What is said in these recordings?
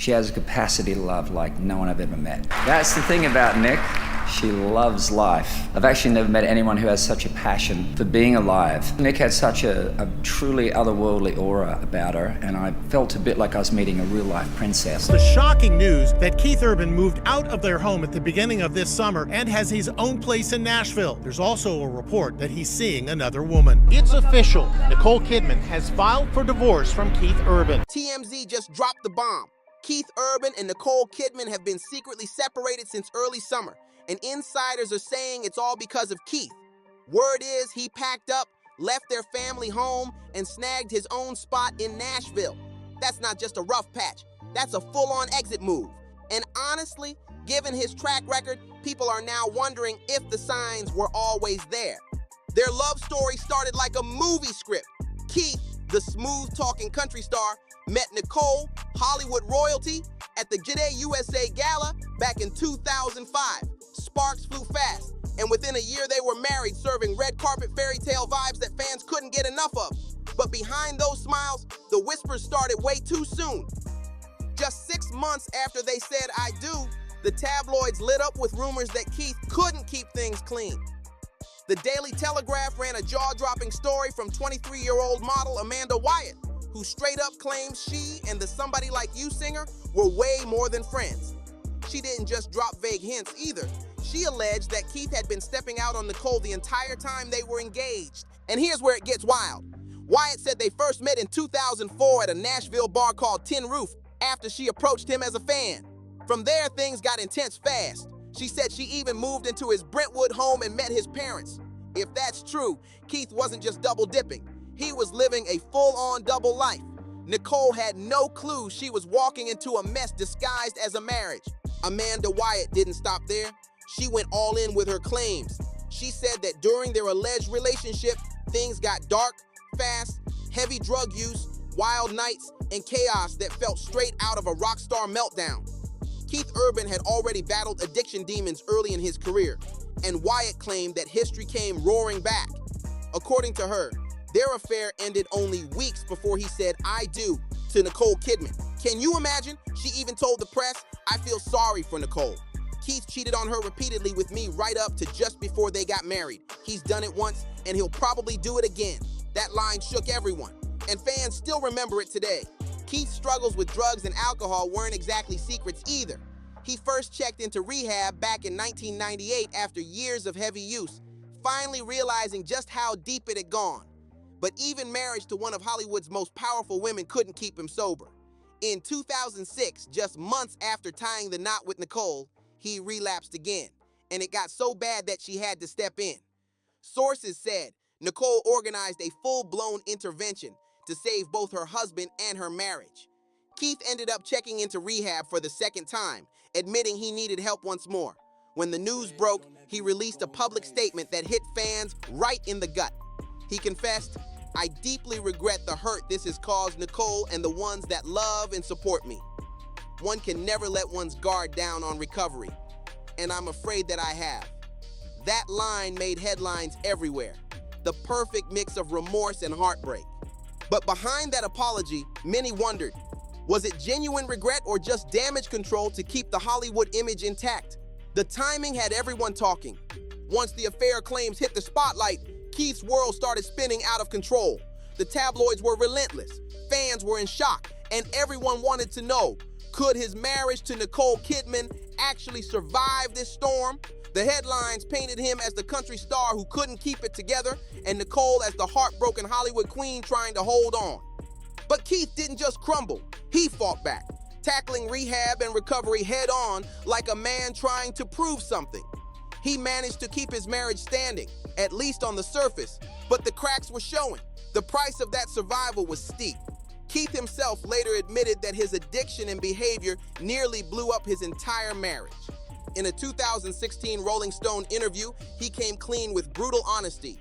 She has a capacity to love like no one I've ever met. That's the thing about Nick. She loves life. I've actually never met anyone who has such a passion for being alive. Nick had such a truly otherworldly aura about her, and I felt a bit like I was meeting a real-life princess. The shocking news that Keith Urban moved out of their home at the beginning of this summer and has his own place in Nashville. There's also a report that he's seeing another woman. It's official. Nicole Kidman has filed for divorce from Keith Urban. TMZ just dropped the bomb. Keith Urban and Nicole Kidman have been secretly separated since early summer, and insiders are saying it's all because of Keith. Word is he packed up, left their family home, and snagged his own spot in Nashville. That's not just a rough patch, that's a full-on exit move. And honestly, given his track record, people are now wondering if the signs were always there. Their love story started like a movie script. Keith, the smooth-talking country star, met Nicole, Hollywood royalty, at the Today USA Gala back in 2005. Sparks flew fast, and within a year they were married, serving red carpet fairy tale vibes that fans couldn't get enough of. But behind those smiles, the whispers started way too soon. Just 6 months after they said "I do," the tabloids lit up with rumors that Keith couldn't keep things clean. The Daily Telegraph ran a jaw-dropping story from 23-year-old model Amanda Wyatt, who straight up claims she and the Somebody Like You singer were way more than friends. She didn't just drop vague hints either. She alleged that Keith had been stepping out on Nicole the entire time they were engaged. And here's where it gets wild. Wyatt said they first met in 2004 at a Nashville bar called Tin Roof after she approached him as a fan. From there, things got intense fast. She said she even moved into his Brentwood home and met his parents. If that's true, Keith wasn't just double dipping. He was living a full-on double life. Nicole had no clue she was walking into a mess disguised as a marriage. Amanda Wyatt didn't stop there. She went all in with her claims. She said that during their alleged relationship, things got dark, fast, heavy drug use, wild nights, and chaos that felt straight out of a rock star meltdown. Keith Urban had already battled addiction demons early in his career, and Wyatt claimed that history came roaring back. According to her, their affair ended only weeks before he said "I do" to Nicole Kidman. Can you imagine? She even told the press, "I feel sorry for Nicole. Keith cheated on her repeatedly with me right up to just before they got married. He's done it once, and he'll probably do it again." That line shook everyone, and fans still remember it today. Keith's struggles with drugs and alcohol weren't exactly secrets either. He first checked into rehab back in 1998 after years of heavy use, finally realizing just how deep it had gone. But even marriage to one of Hollywood's most powerful women couldn't keep him sober. In 2006, just months after tying the knot with Nicole, he relapsed again, and it got so bad that she had to step in. Sources said Nicole organized a full-blown intervention to save both her husband and her marriage. Keith ended up checking into rehab for the second time, admitting he needed help once more. When the news broke, he released a public statement that hit fans right in the gut. He confessed, "I deeply regret the hurt this has caused Nicole and the ones that love and support me. One can never let one's guard down on recovery, and I'm afraid that I have." That line made headlines everywhere, the perfect mix of remorse and heartbreak. But behind that apology, many wondered, was it genuine regret or just damage control to keep the Hollywood image intact? The timing had everyone talking. Once the affair claims hit the spotlight, Keith's world started spinning out of control. The tabloids were relentless, fans were in shock, and everyone wanted to know, could his marriage to Nicole Kidman actually survive this storm? The headlines painted him as the country star who couldn't keep it together, and Nicole as the heartbroken Hollywood queen trying to hold on. But Keith didn't just crumble, he fought back, tackling rehab and recovery head on like a man trying to prove something. He managed to keep his marriage standing, at least on the surface, but the cracks were showing. The price of that survival was steep. Keith himself later admitted that his addiction and behavior nearly blew up his entire marriage. In a 2016 Rolling Stone interview, he came clean with brutal honesty.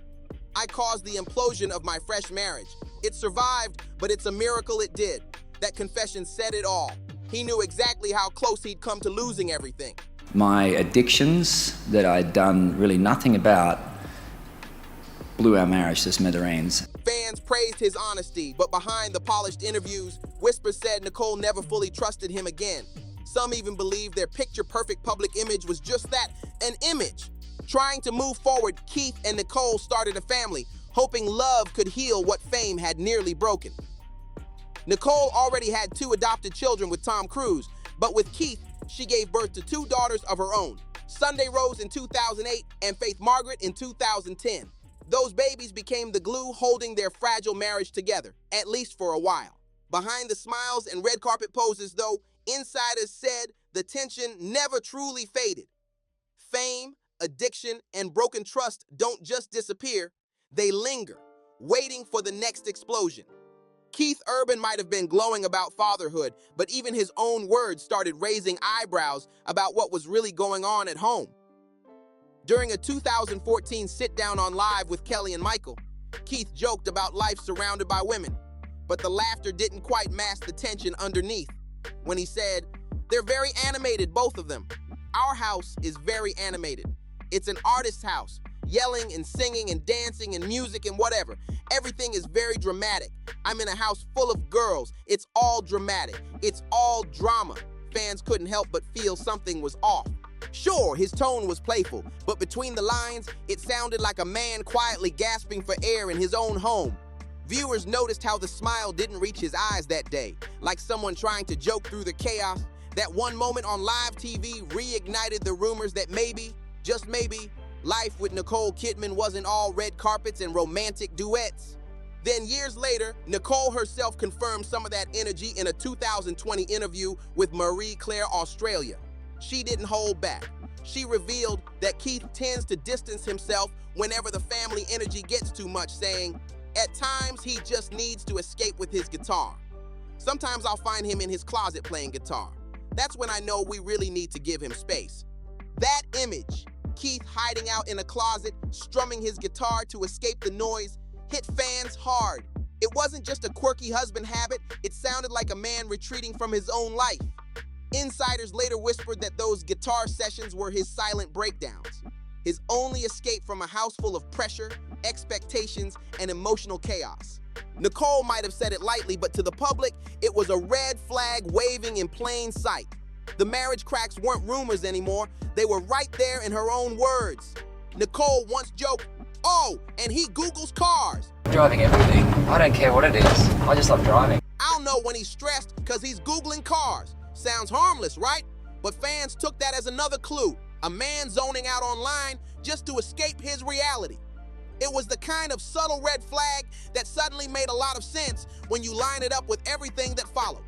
"I caused the implosion of my fresh marriage. It survived, but it's a miracle it did." That confession said it all. He knew exactly how close he'd come to losing everything. My addictions that I'd done really nothing about blew our marriage to smithereens. Fans praised his honesty, but behind the polished interviews, whispers said Nicole never fully trusted him again. Some even believed their picture-perfect public image was just that, an image. Trying to move forward, Keith and Nicole started a family, hoping love could heal what fame had nearly broken. Nicole already had 2 adopted children with Tom Cruise, but with Keith, she gave birth to 2 daughters of her own, Sunday Rose in 2008 and Faith Margaret in 2010. Those babies became the glue holding their fragile marriage together, at least for a while. Behind the smiles and red carpet poses, though, insiders said the tension never truly faded. Fame, addiction, and broken trust don't just disappear, they linger, waiting for the next explosion. Keith Urban might have been glowing about fatherhood, but even his own words started raising eyebrows about what was really going on at home. During a 2014 sit-down on Live with Kelly and Michael, Keith joked about life surrounded by women, but the laughter didn't quite mask the tension underneath. When he said, "They're very animated, both of them. Our house is very animated. It's an artist's house, yelling and singing and dancing and music and whatever. Everything is very dramatic. I'm in a house full of girls. It's all dramatic. It's all drama." Fans couldn't help but feel something was off. Sure, his tone was playful, but between the lines, it sounded like a man quietly gasping for air in his own home. Viewers noticed how the smile didn't reach his eyes that day, like someone trying to joke through the chaos. That one moment on live TV reignited the rumors that maybe, just maybe, life with Nicole Kidman wasn't all red carpets and romantic duets. Then years later, Nicole herself confirmed some of that energy in a 2020 interview with Marie Claire Australia. She didn't hold back. She revealed that Keith tends to distance himself whenever the family energy gets too much, saying, "At times, he just needs to escape with his guitar. Sometimes I'll find him in his closet playing guitar. That's when I know we really need to give him space." That image, Keith hiding out in a closet, strumming his guitar to escape the noise, hit fans hard. It wasn't just a quirky husband habit, it sounded like a man retreating from his own life. Insiders later whispered that those guitar sessions were his silent breakdowns, his only escape from a house full of pressure, expectations, and emotional chaos. Nicole might have said it lightly, but to the public, it was a red flag waving in plain sight. The marriage cracks weren't rumors anymore, they were right there in her own words. Nicole once joked, "Oh, and he Googles cars." Driving everything. I don't care what it is. I just love driving. I'll know when he's stressed because he's Googling cars. Sounds harmless, right? But fans took that as another clue, a man zoning out online just to escape his reality. It was the kind of subtle red flag that suddenly made a lot of sense when you line it up with everything that followed.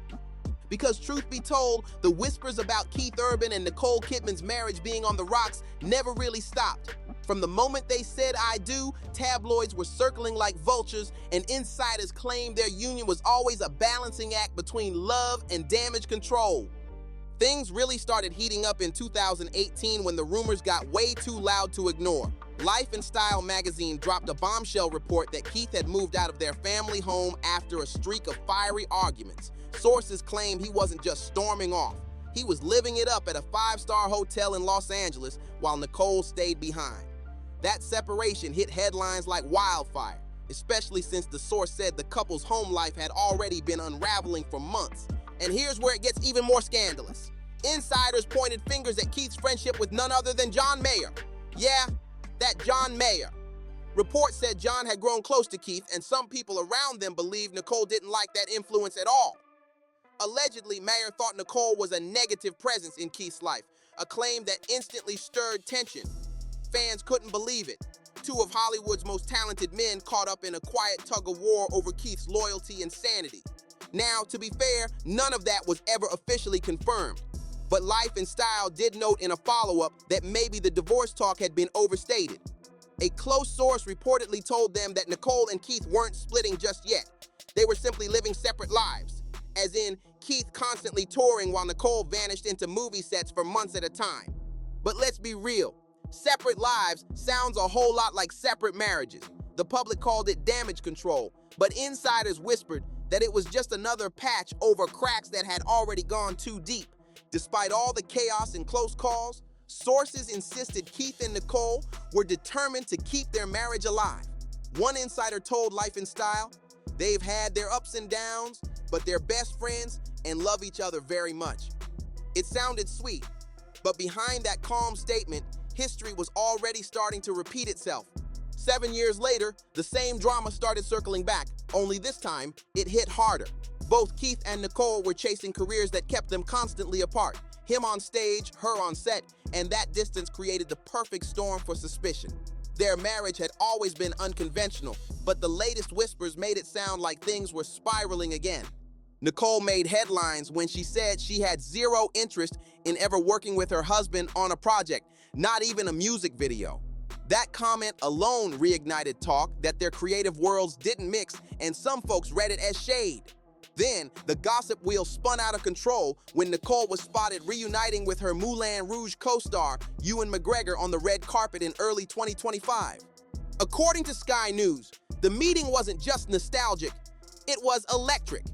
Because truth be told, the whispers about Keith Urban and Nicole Kidman's marriage being on the rocks never really stopped. From the moment they said "I do," tabloids were circling like vultures, and insiders claimed their union was always a balancing act between love and damage control. Things really started heating up in 2018 when the rumors got way too loud to ignore. Life and Style magazine dropped a bombshell report that Keith had moved out of their family home after a streak of fiery arguments. Sources claimed he wasn't just storming off. He was living it up at a 5-star hotel in Los Angeles while Nicole stayed behind. That separation hit headlines like wildfire, especially since the source said the couple's home life had already been unraveling for months. And here's where it gets even more scandalous. Insiders pointed fingers at Keith's friendship with none other than John Mayer. Yeah, that John Mayer. Reports said John had grown close to Keith, and some people around them believed Nicole didn't like that influence at all. Allegedly, Mayer thought Nicole was a negative presence in Keith's life, a claim that instantly stirred tension. Fans couldn't believe it. 2 of Hollywood's most talented men caught up in a quiet tug-of-war over Keith's loyalty and sanity. Now, to be fair, none of that was ever officially confirmed. But Life and Style did note in a follow-up that maybe the divorce talk had been overstated. A close source reportedly told them that Nicole and Keith weren't splitting just yet. They were simply living separate lives. As in, Keith constantly touring while Nicole vanished into movie sets for months at a time. But let's be real. Separate lives sounds a whole lot like separate marriages. The public called it damage control, but insiders whispered that it was just another patch over cracks that had already gone too deep. Despite all the chaos and close calls, sources insisted Keith and Nicole were determined to keep their marriage alive. One insider told Life in Style, they've had their ups and downs, but they're best friends and love each other very much. It sounded sweet, but behind that calm statement, history was already starting to repeat itself. 7 years later, the same drama started circling back, only this time, it hit harder. Both Keith and Nicole were chasing careers that kept them constantly apart. Him on stage, her on set, and that distance created the perfect storm for suspicion. Their marriage had always been unconventional, but the latest whispers made it sound like things were spiraling again. Nicole made headlines when she said she had zero interest in ever working with her husband on a project, not even a music video. That comment alone reignited talk that their creative worlds didn't mix, and some folks read it as shade. Then, the gossip wheel spun out of control when Nicole was spotted reuniting with her Moulin Rouge co-star, Ewan McGregor, on the red carpet in early 2025. According to Sky News, the meeting wasn't just nostalgic, it was electric.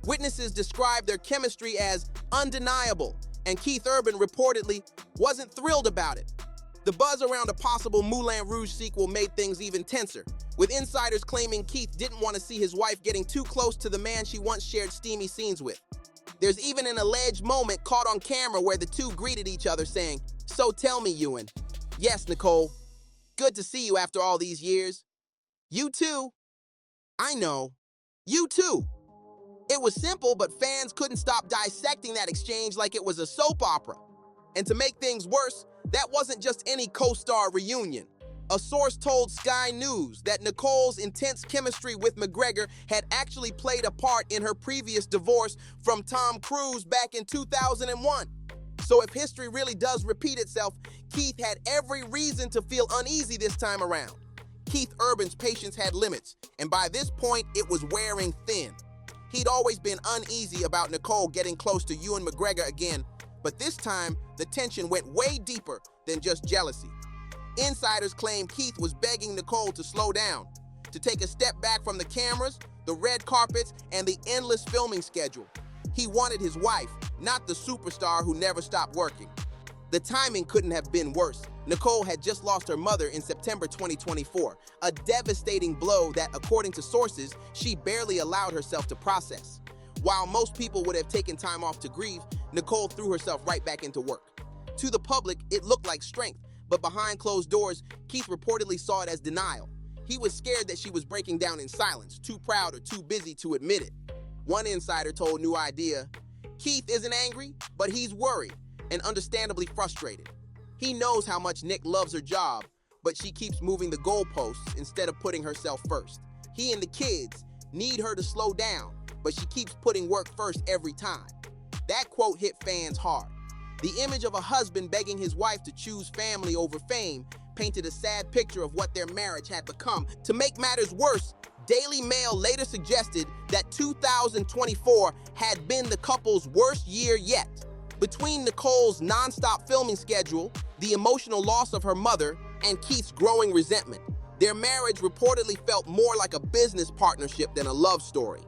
Witnesses described their chemistry as undeniable, and Keith Urban reportedly wasn't thrilled about it. The buzz around a possible Moulin Rouge sequel made things even tenser, with insiders claiming Keith didn't want to see his wife getting too close to the man she once shared steamy scenes with. There's even an alleged moment caught on camera where the two greeted each other saying, "So tell me, Ewan." "Yes, Nicole. Good to see you after all these years." "You too." "I know. You too." It was simple, but fans couldn't stop dissecting that exchange like it was a soap opera. And to make things worse, that wasn't just any co-star reunion. A source told Sky News that Nicole's intense chemistry with McGregor had actually played a part in her previous divorce from Tom Cruise back in 2001. So if history really does repeat itself, Keith had every reason to feel uneasy this time around. Keith Urban's patience had limits, and by this point, it was wearing thin. He'd always been uneasy about Nicole getting close to Ewan McGregor again, but this time, the tension went way deeper than just jealousy. Insiders claim Keith was begging Nicole to slow down, to take a step back from the cameras, the red carpets, and the endless filming schedule. He wanted his wife, not the superstar who never stopped working. The timing couldn't have been worse. Nicole had just lost her mother in September 2024, a devastating blow that, according to sources, she barely allowed herself to process. While most people would have taken time off to grieve, Nicole threw herself right back into work. To the public, it looked like strength, but behind closed doors, Keith reportedly saw it as denial. He was scared that she was breaking down in silence, too proud or too busy to admit it. One insider told New Idea, "Keith isn't angry, but he's worried and understandably frustrated. He knows how much Nick loves her job, but she keeps moving the goalposts instead of putting herself first. He and the kids need her to slow down, but she keeps putting work first every time." That quote hit fans hard. The image of a husband begging his wife to choose family over fame painted a sad picture of what their marriage had become. To make matters worse, Daily Mail later suggested that 2024 had been the couple's worst year yet. Between Nicole's nonstop filming schedule, the emotional loss of her mother, and Keith's growing resentment, their marriage reportedly felt more like a business partnership than a love story.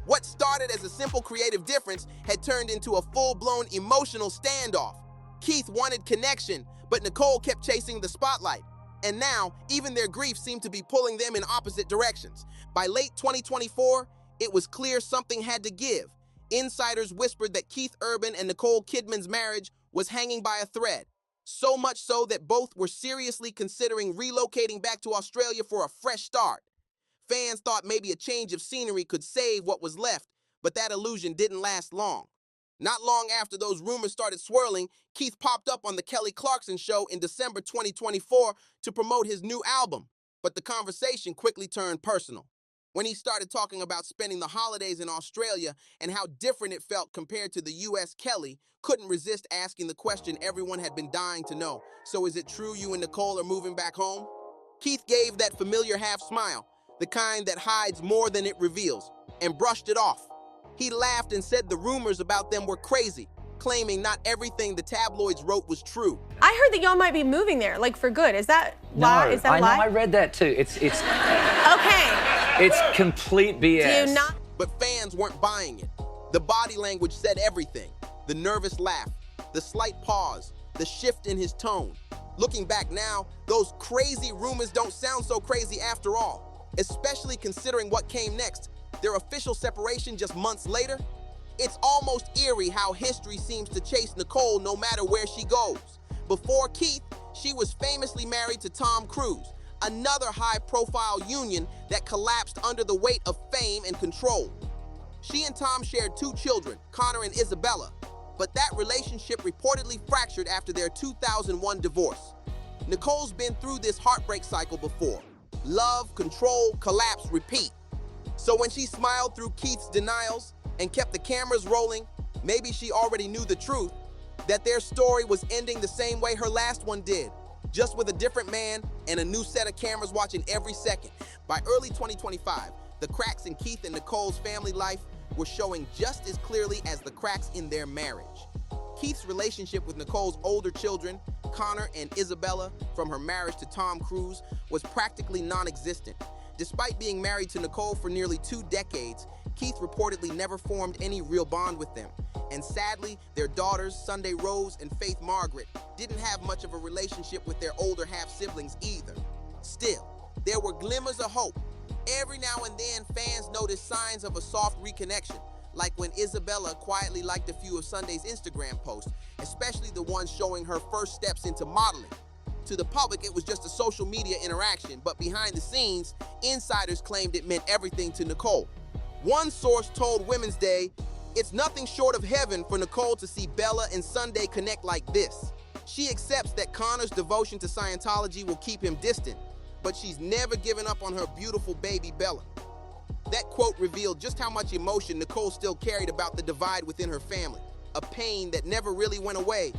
What started as a simple creative difference had turned into a full-blown emotional standoff. Keith wanted connection, but Nicole kept chasing the spotlight. And now, even their grief seemed to be pulling them in opposite directions. By late 2024, it was clear something had to give. Insiders whispered that Keith Urban and Nicole Kidman's marriage was hanging by a thread. So much so that both were seriously considering relocating back to Australia for a fresh start. Fans thought maybe a change of scenery could save what was left, but that illusion didn't last long. Not long after those rumors started swirling, Keith popped up on the Kelly Clarkson Show in December 2024 to promote his new album, but the conversation quickly turned personal. When he started talking about spending the holidays in Australia and how different it felt compared to the US, Kelly couldn't resist asking the question everyone had been dying to know. "So is it true you and Nicole are moving back home?" Keith gave that familiar half smile, the kind that hides more than it reveals, and brushed it off. He laughed and said the rumors about them were crazy, claiming not everything the tabloids wrote was true. I heard that y'all might be moving there, like for good. Is that lie? No, Is that I know, lie? I read that too. It's Okay. it's complete BS. Do you not? But fans weren't buying it. The body language said everything. The nervous laugh, the slight pause, the shift in his tone. Looking back now, those crazy rumors don't sound so crazy after all. especially considering what came next, their official separation just months later. It's almost eerie how history seems to chase Nicole no matter where she goes. Before Keith, she was famously married to Tom Cruise, another high-profile union that collapsed under the weight of fame and control. She and Tom shared 2 children, Connor and Isabella, but that relationship reportedly fractured after their 2001 divorce. Nicole's been through this heartbreak cycle before. Love, control, collapse, repeat. So when she smiled through Keith's denials and kept the cameras rolling, maybe she already knew the truth, that their story was ending the same way her last one did, just with a different man and a new set of cameras watching every second. By early 2025, the cracks in Keith and Nicole's family life were showing just as clearly as the cracks in their marriage. Keith's relationship with Nicole's older children, Connor and Isabella, from her marriage to Tom Cruise, was practically non-existent. Despite being married to Nicole for nearly 2 decades, Keith reportedly never formed any real bond with them. And sadly, their daughters, Sunday Rose and Faith Margaret, didn't have much of a relationship with their older half-siblings either. Still, there were glimmers of hope. Every now and then, fans noticed signs of a soft reconnection, like when Isabella quietly liked a few of Sunday's Instagram posts, especially the ones showing her first steps into modeling. To the public, it was just a social media interaction, but behind the scenes, insiders claimed it meant everything to Nicole. One source told Women's Day, "It's nothing short of heaven for Nicole to see Bella and Sunday connect like this." She accepts that Connor's devotion to Scientology will keep him distant, but she's never given up on her beautiful baby Bella. That quote revealed just how much emotion Nicole still carried about the divide within her family, a pain that never really went away.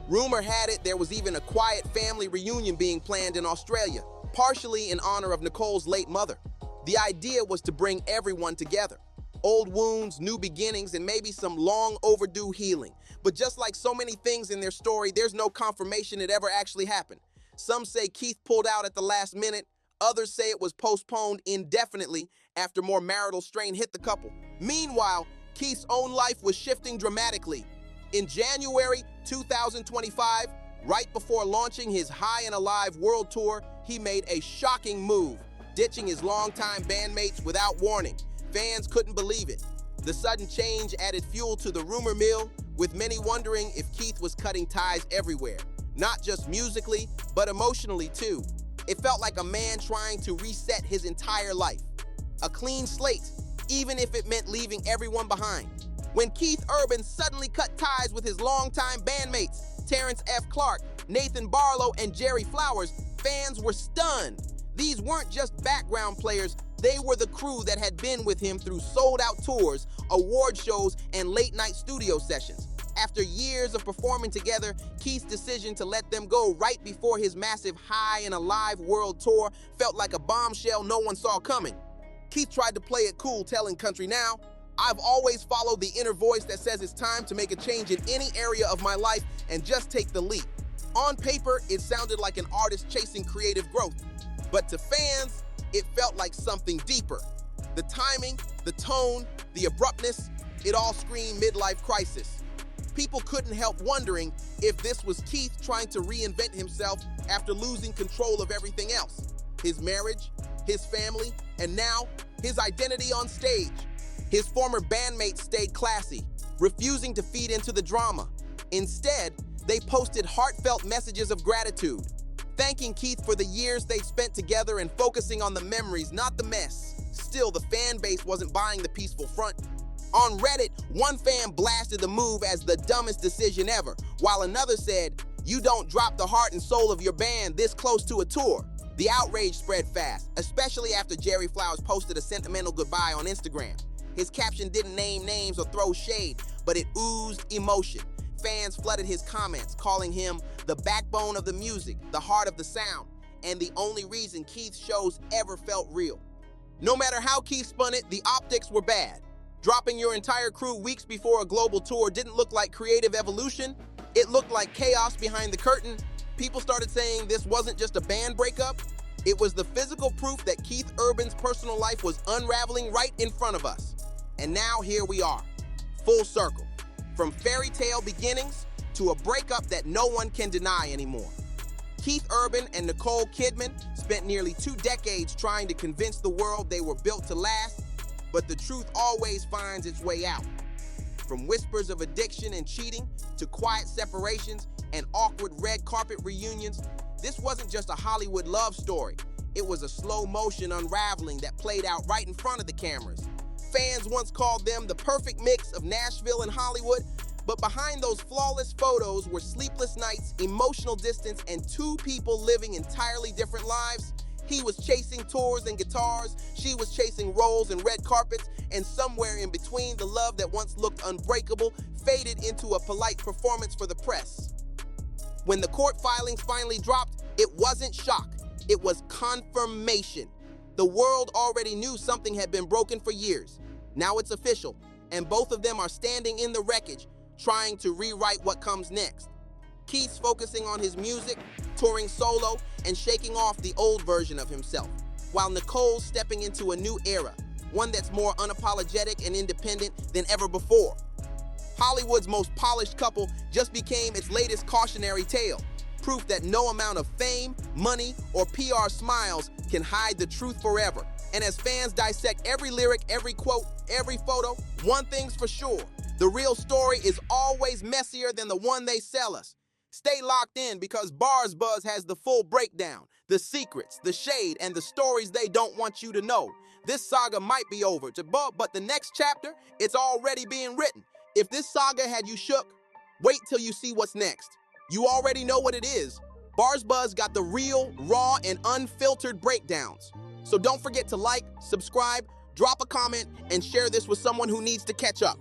Rumor had it there was even a quiet family reunion being planned in Australia, partially in honor of Nicole's late mother. The idea was to bring everyone together. Old wounds, new beginnings, and maybe some long overdue healing. But just like so many things in their story, there's no confirmation it ever actually happened. Some say Keith pulled out at the last minute. Others say it was postponed indefinitely after more marital strain hit the couple. Meanwhile, Keith's own life was shifting dramatically. In January 2025, right before launching his High and Alive world tour, he made a shocking move, ditching his longtime bandmates without warning. Fans couldn't believe it. The sudden change added fuel to the rumor mill, with many wondering if Keith was cutting ties everywhere, not just musically, but emotionally too. It felt like a man trying to reset his entire life. A clean slate, even if it meant leaving everyone behind. When Keith Urban suddenly cut ties with his longtime bandmates, Terrence F. Clark, Nathan Barlow, and Jerry Flowers, fans were stunned. These weren't just background players, they were the crew that had been with him through sold-out tours, award shows, and late-night studio sessions. After years of performing together, Keith's decision to let them go right before his massive High and Alive world tour felt like a bombshell no one saw coming. Keith tried to play it cool, telling Country Now, "I've always followed the inner voice that says it's time to make a change in any area of my life and just take the leap." On paper, it sounded like an artist chasing creative growth, but to fans, it felt like something deeper. The timing, the tone, the abruptness, it all screamed midlife crisis. People couldn't help wondering if this was Keith trying to reinvent himself after losing control of everything else. His marriage, his family, and now his identity on stage. His former bandmates stayed classy, refusing to feed into the drama. Instead, they posted heartfelt messages of gratitude, thanking Keith for the years they spent together and focusing on the memories, not the mess. Still, the fan base wasn't buying the peaceful front. On Reddit, one fan blasted the move as the dumbest decision ever, while another said, "You don't drop the heart and soul of your band this close to a tour." The outrage spread fast, especially after Jerry Flowers posted a sentimental goodbye on Instagram. His caption didn't name names or throw shade, but it oozed emotion. Fans flooded his comments, calling him the backbone of the music, the heart of the sound, and the only reason Keith's shows ever felt real. No matter how Keith spun it, the optics were bad. Dropping your entire crew weeks before a global tour didn't look like creative evolution. It looked like chaos behind the curtain. People started saying this wasn't just a band breakup. It was the physical proof that Keith Urban's personal life was unraveling right in front of us. And now here we are, full circle. From fairy tale beginnings to a breakup that no one can deny anymore. Keith Urban and Nicole Kidman spent nearly 2 decades trying to convince the world they were built to last, but the truth always finds its way out. From whispers of addiction and cheating to quiet separations and awkward red carpet reunions, this wasn't just a Hollywood love story. It was a slow-motion unraveling that played out right in front of the cameras. Fans once called them the perfect mix of Nashville and Hollywood, but behind those flawless photos were sleepless nights, emotional distance, and 2 people living entirely different lives. He was chasing tours and guitars, she was chasing roles and red carpets, and somewhere in between, the love that once looked unbreakable faded into a polite performance for the press. When the court filings finally dropped, it wasn't shock, it was confirmation. The world already knew something had been broken for years. Now it's official, and both of them are standing in the wreckage, trying to rewrite what comes next. Keith's focusing on his music, touring solo, and shaking off the old version of himself, while Nicole's stepping into a new era, one that's more unapologetic and independent than ever before. Hollywood's most polished couple just became its latest cautionary tale, proof that no amount of fame, money, or PR smiles can hide the truth forever. And as fans dissect every lyric, every quote, every photo, one thing's for sure: the real story is always messier than the one they sell us. Stay locked in, because BarzBuzz has the full breakdown, the secrets, the shade, and the stories they don't want you to know. This saga might be over, but the next chapter, it's already being written. If this saga had you shook, wait till you see what's next. You already know what it is. BarzBuzz got the real, raw, and unfiltered breakdowns. So don't forget to like, subscribe, drop a comment, and share this with someone who needs to catch up.